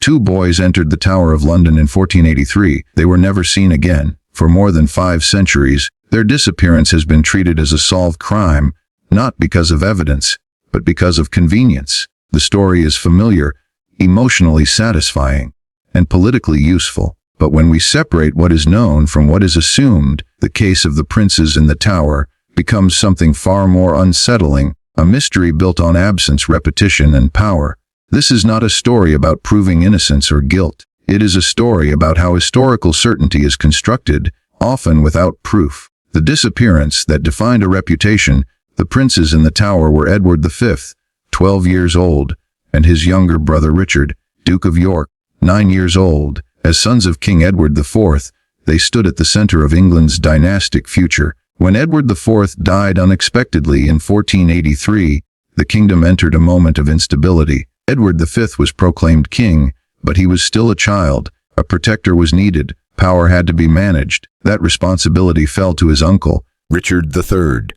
Two boys entered the Tower of London in 1483. They were never seen again. For more than 5 centuries, their disappearance has been treated as a solved crime, not because of evidence, but because of convenience. The story is familiar, emotionally satisfying, and politically useful. But when we separate what is known from what is assumed, the case of the princes in the tower becomes something far more unsettling, a mystery built on absence, repetition, and power. This is not a story about proving innocence or guilt. It is a story about how historical certainty is constructed, often without proof. The disappearance that defined a reputation. The princes in the tower were Edward V, 12 years old, and his younger brother Richard, Duke of York, 9 years old. As sons of King Edward IV, they stood at the center of England's dynastic future. When Edward IV died unexpectedly in 1483, the kingdom entered a moment of instability. Edward V was proclaimed king, but he was still a child. A protector was needed. Power had to be managed. That responsibility fell to his uncle, Richard III,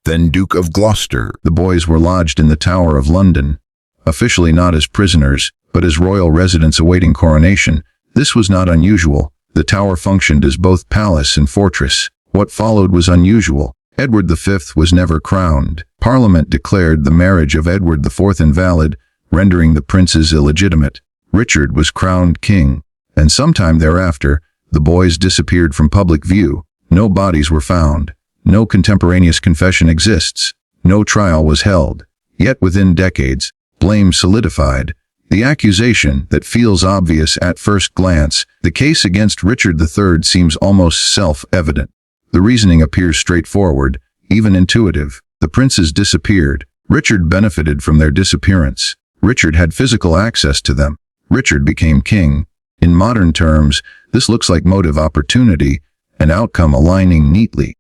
then Duke of Gloucester. The boys were lodged in the Tower of London, officially not as prisoners, but as royal residents awaiting coronation. This was not unusual. The tower functioned as both palace and fortress. What followed was unusual. Edward V was never crowned. Parliament declared the marriage of Edward IV invalid, rendering the princes illegitimate. Richard was crowned king, and sometime thereafter, the boys disappeared from public view. No bodies were found. No contemporaneous confession exists. No trial was held. Yet within decades, blame solidified. The accusation that feels obvious at first glance, the case against Richard III seems almost self-evident. The reasoning appears straightforward, even intuitive. The princes disappeared. Richard benefited from their disappearance. Richard had physical access to them. Richard became king. In modern terms, this looks like motive opportunity, an outcome aligning neatly.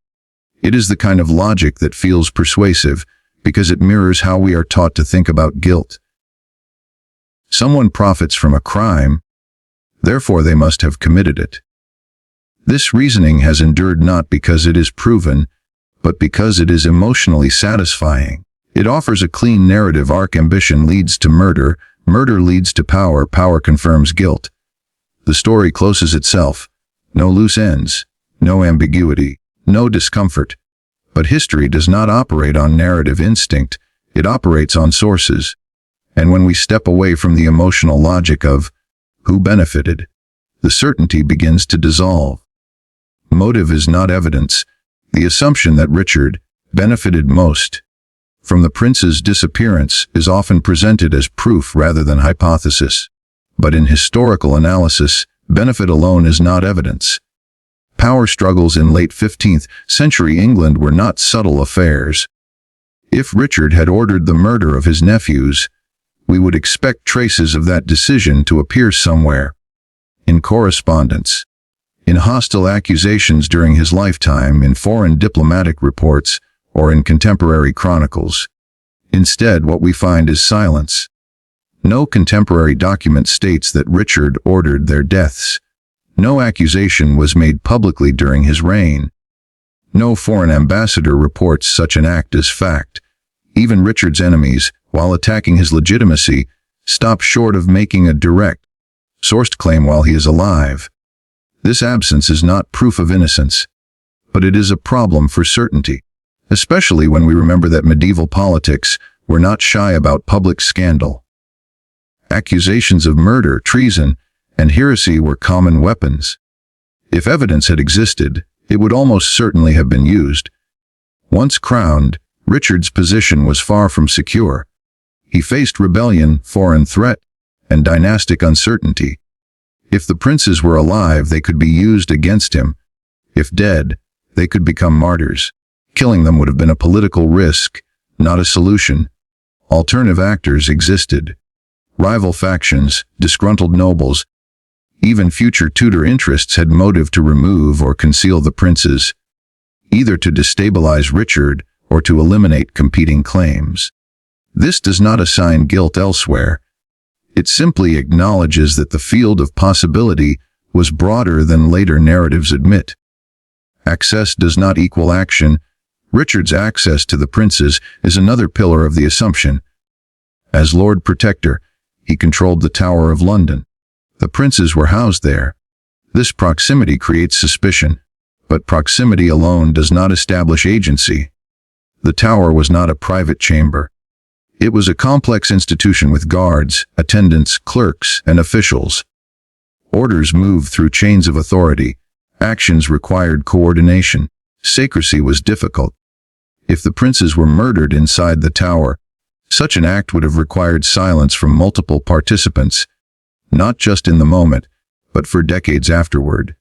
It is the kind of logic that feels persuasive because it mirrors how we are taught to think about guilt. Someone profits from a crime, therefore they must have committed it. This reasoning has endured not because it is proven, but because it is emotionally satisfying. It offers a clean narrative arc. Ambition leads to murder, murder leads to power, power confirms guilt. The story closes itself. No loose ends, no ambiguity, no discomfort. But history does not operate on narrative instinct, it operates on sources. And when we step away from the emotional logic of who benefited, the certainty begins to dissolve. Motive is not evidence. The assumption that Richard benefited most from the prince's disappearance is often presented as proof rather than hypothesis. But in historical analysis, benefit alone is not evidence. Power struggles in late 15th century England were not subtle affairs. If Richard had ordered the murder of his nephews, we would expect traces of that decision to appear somewhere. In correspondence, in hostile accusations during his lifetime, in foreign diplomatic reports, or in contemporary chronicles. Instead, what we find is silence. No contemporary document states that Richard ordered their deaths. No accusation was made publicly during his reign. No foreign ambassador reports such an act as fact. Even Richard's enemies, while attacking his legitimacy, stop short of making a direct, sourced claim while he is alive. This absence is not proof of innocence, but it is a problem for certainty, especially when we remember that medieval politics were not shy about public scandal. Accusations of murder, treason, and heresy were common weapons. If evidence had existed, it would almost certainly have been used. Once crowned, Richard's position was far from secure. He faced rebellion, foreign threat, and dynastic uncertainty. If the princes were alive, they could be used against him. If dead, they could become martyrs. Killing them would have been a political risk, not a solution. Alternative actors existed. Rival factions, disgruntled nobles, even future Tudor interests had motive to remove or conceal the princes, either to destabilize Richard or to eliminate competing claims. This does not assign guilt elsewhere. It simply acknowledges that the field of possibility was broader than later narratives admit. Access does not equal action. Richard's access to the princes is another pillar of the assumption. As Lord Protector, he controlled the Tower of London. The princes were housed there. This proximity creates suspicion, but proximity alone does not establish agency. The tower was not a private chamber. It was a complex institution with guards, attendants, clerks, and officials. Orders moved through chains of authority. Actions required coordination. Secrecy was difficult. If the princes were murdered inside the tower, such an act would have required silence from multiple participants, not just in the moment, but for decades afterward.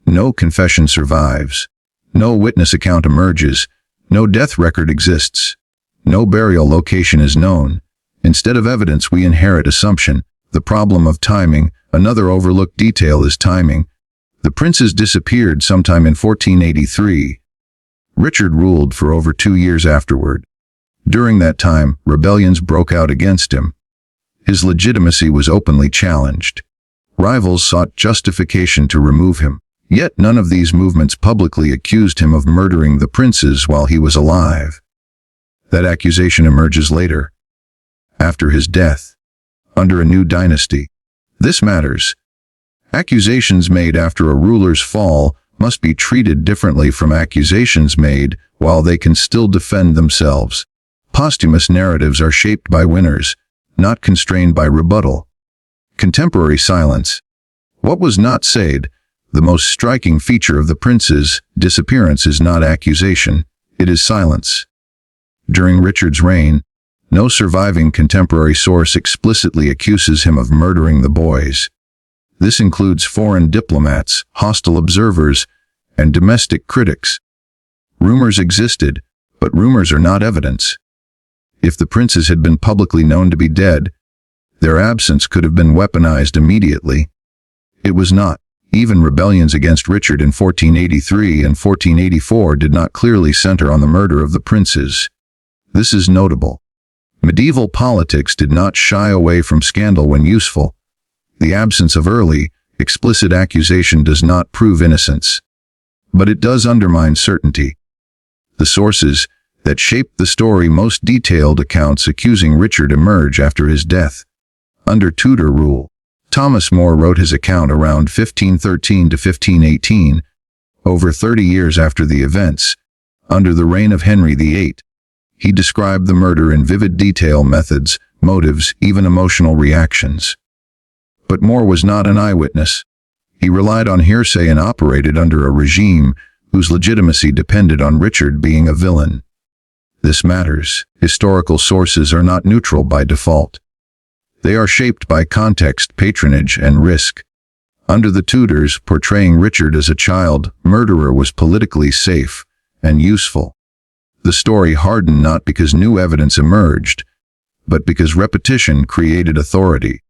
No confession survives. No witness account emerges. No death record exists. No burial location is known. Instead of evidence, we inherit assumption. The problem of timing. Another overlooked detail is timing. The princes disappeared sometime in 1483. Richard ruled for over 2 years afterward. During that time, rebellions broke out against him. His legitimacy was openly challenged. Rivals sought justification to remove him. Yet none of these movements publicly accused him of murdering the princes while he was alive. That accusation emerges later, after his death, under a new dynasty. This matters. Accusations made after a ruler's fall must be treated differently from accusations made while they can still defend themselves. Posthumous narratives are shaped by winners, not constrained by rebuttal. Contemporary silence. What was not said? The most striking feature of the prince's disappearance is not accusation, it is silence. During Richard's reign, no surviving contemporary source explicitly accuses him of murdering the boys. This includes foreign diplomats, hostile observers, and domestic critics. Rumors existed, but rumors are not evidence. If the princes had been publicly known to be dead, their absence could have been weaponized immediately. It was not. Even rebellions against Richard in 1483 and 1484 did not clearly center on the murder of the princes. This is notable. Medieval politics did not shy away from scandal when useful. The absence of early, explicit accusation does not prove innocence. But it does undermine certainty. The sources that shaped the story, most detailed accounts accusing Richard emerge after his death. Under Tudor rule, Thomas More wrote his account around 1513 to 1518, over 30 years after the events. Under the reign of Henry VIII, he described the murder in vivid detail, methods, motives, even emotional reactions. But More was not an eyewitness. He relied on hearsay and operated under a regime whose legitimacy depended on Richard being a villain. This matters. Historical sources are not neutral by default. They are shaped by context, patronage, and risk. Under the Tudors, portraying Richard as a child murderer was politically safe and useful. The story hardened not because new evidence emerged, but because repetition created authority.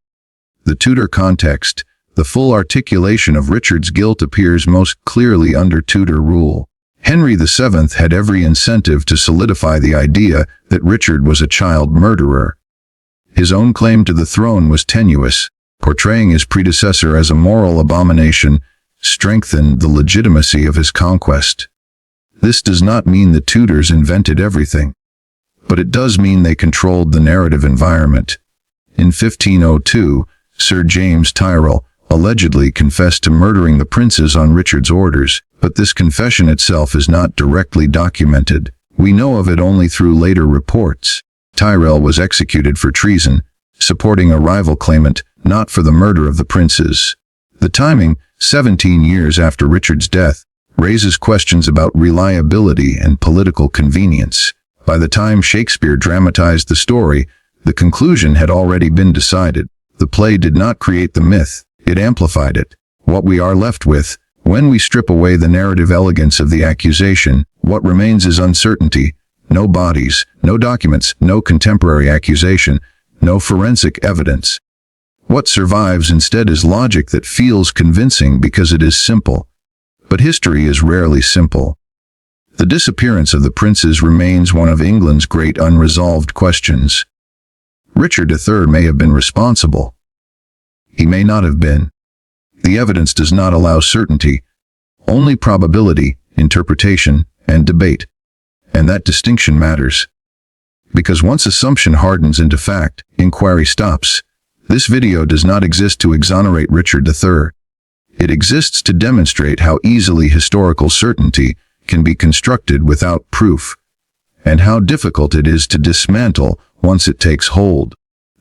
The Tudor context, the full articulation of Richard's guilt appears most clearly under Tudor rule. Henry VII had every incentive to solidify the idea that Richard was a child murderer. His own claim to the throne was tenuous. Portraying his predecessor as a moral abomination strengthened the legitimacy of his conquest. This does not mean the Tudors invented everything, but it does mean they controlled the narrative environment. In 1502, Sir James Tyrrell allegedly confessed to murdering the princes on Richard's orders, but this confession itself is not directly documented. We know of it only through later reports. Tyrrell was executed for treason, supporting a rival claimant, not for the murder of the princes. The timing, 17 years after Richard's death, raises questions about reliability and political convenience. By the time Shakespeare dramatized the story, the conclusion had already been decided. The play did not create the myth, it amplified it. What we are left with, when we strip away the narrative elegance of the accusation, what remains is uncertainty. No bodies, no documents, no contemporary accusation, no forensic evidence. What survives instead is logic that feels convincing because it is simple. But history is rarely simple. The disappearance of the princes remains one of England's great unresolved questions. Richard III may have been responsible. He may not have been. The evidence does not allow certainty, only probability, interpretation, and debate. And that distinction matters. Because once assumption hardens into fact, inquiry stops. This video does not exist to exonerate Richard III. It exists to demonstrate how easily historical certainty can be constructed without proof, and how difficult it is to dismantle once it takes hold.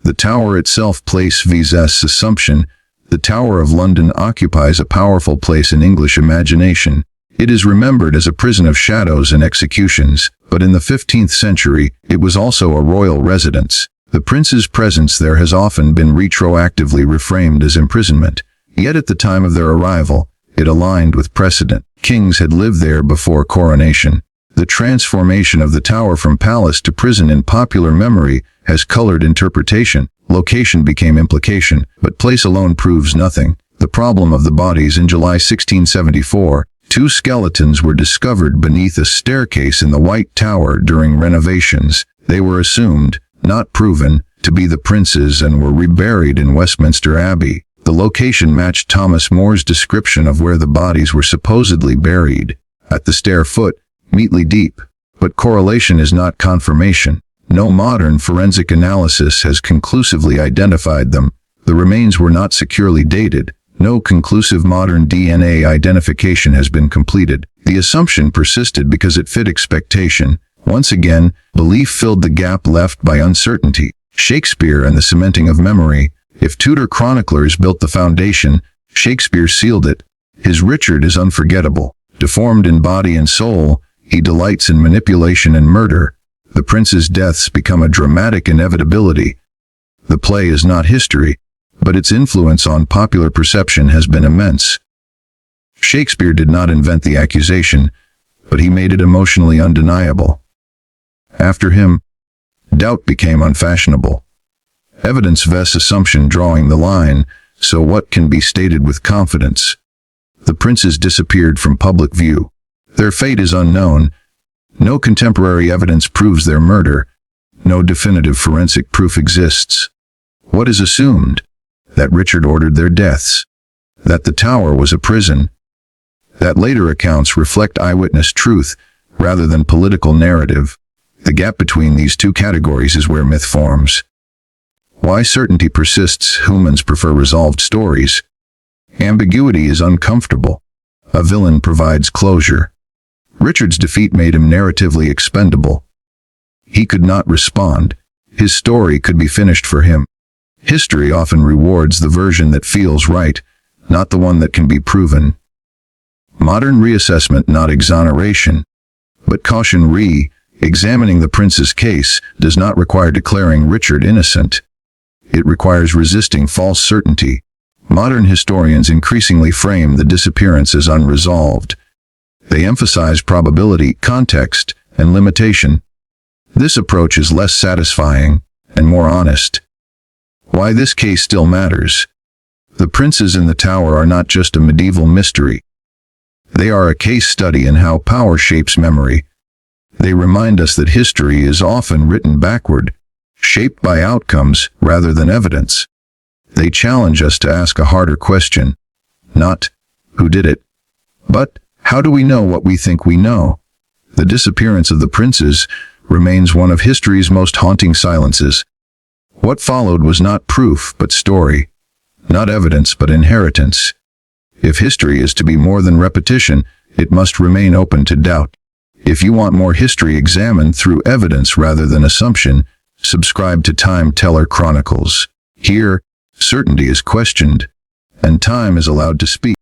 The tower itself places this assumption. The Tower of London occupies a powerful place in English imagination. It is remembered as a prison of shadows and executions, but in the 15th century, it was also a royal residence. The prince's presence there has often been retroactively reframed as imprisonment. Yet at the time of their arrival, it aligned with precedent. Kings had lived there before coronation. The transformation of the tower from palace to prison in popular memory has colored interpretation. Location became implication, but place alone proves nothing. The problem of the bodies. In July 1674, 2 skeletons were discovered beneath a staircase in the White Tower during renovations. They were assumed, not proven, to be the prince's and were reburied in Westminster Abbey. The location matched Thomas More's description of where the bodies were supposedly buried, at the stair foot, meetly deep. But correlation is not confirmation. No modern forensic analysis has conclusively identified them. The remains were not securely dated. No conclusive modern DNA identification has been completed. The assumption persisted because it fit expectation. Once again, belief filled the gap left by uncertainty. Shakespeare and the cementing of memory. If Tudor chroniclers built the foundation, Shakespeare sealed it. His Richard is unforgettable. Deformed in body and soul, he delights in manipulation and murder. The prince's deaths become a dramatic inevitability. The play is not history, but its influence on popular perception has been immense. Shakespeare did not invent the accusation, but he made it emotionally undeniable. After him, doubt became unfashionable. Evidence vs. assumption drawing the line, so what can be stated with confidence? The princes disappeared from public view. Their fate is unknown. No contemporary evidence proves their murder. No definitive forensic proof exists. What is assumed? That Richard ordered their deaths. That the tower was a prison. That later accounts reflect eyewitness truth rather than political narrative. The gap between these two categories is where myth forms. Why certainty persists. Humans prefer resolved stories. Ambiguity is uncomfortable. A villain provides closure. Richard's defeat made him narratively expendable. He could not respond. His story could be finished for him. History often rewards the version that feels right, not the one that can be proven. Modern reassessment, not exoneration. But caution: examining the prince's case does not require declaring Richard innocent. It requires resisting false certainty. Modern historians increasingly frame the disappearance as unresolved. They emphasize probability, context, and limitation. This approach is less satisfying and more honest. Why this case still matters. The princes in the tower are not just a medieval mystery. They are a case study in how power shapes memory. They remind us that history is often written backward, shaped by outcomes rather than evidence. They challenge us to ask a harder question. Not, who did it? But, how do we know what we think we know? The disappearance of the princes remains one of history's most haunting silences. What followed was not proof but story. Not evidence but inheritance. If history is to be more than repetition, it must remain open to doubt. If you want more history examined through evidence rather than assumption, subscribe to Time Teller Chronicles. Here, certainty is questioned, and time is allowed to speak.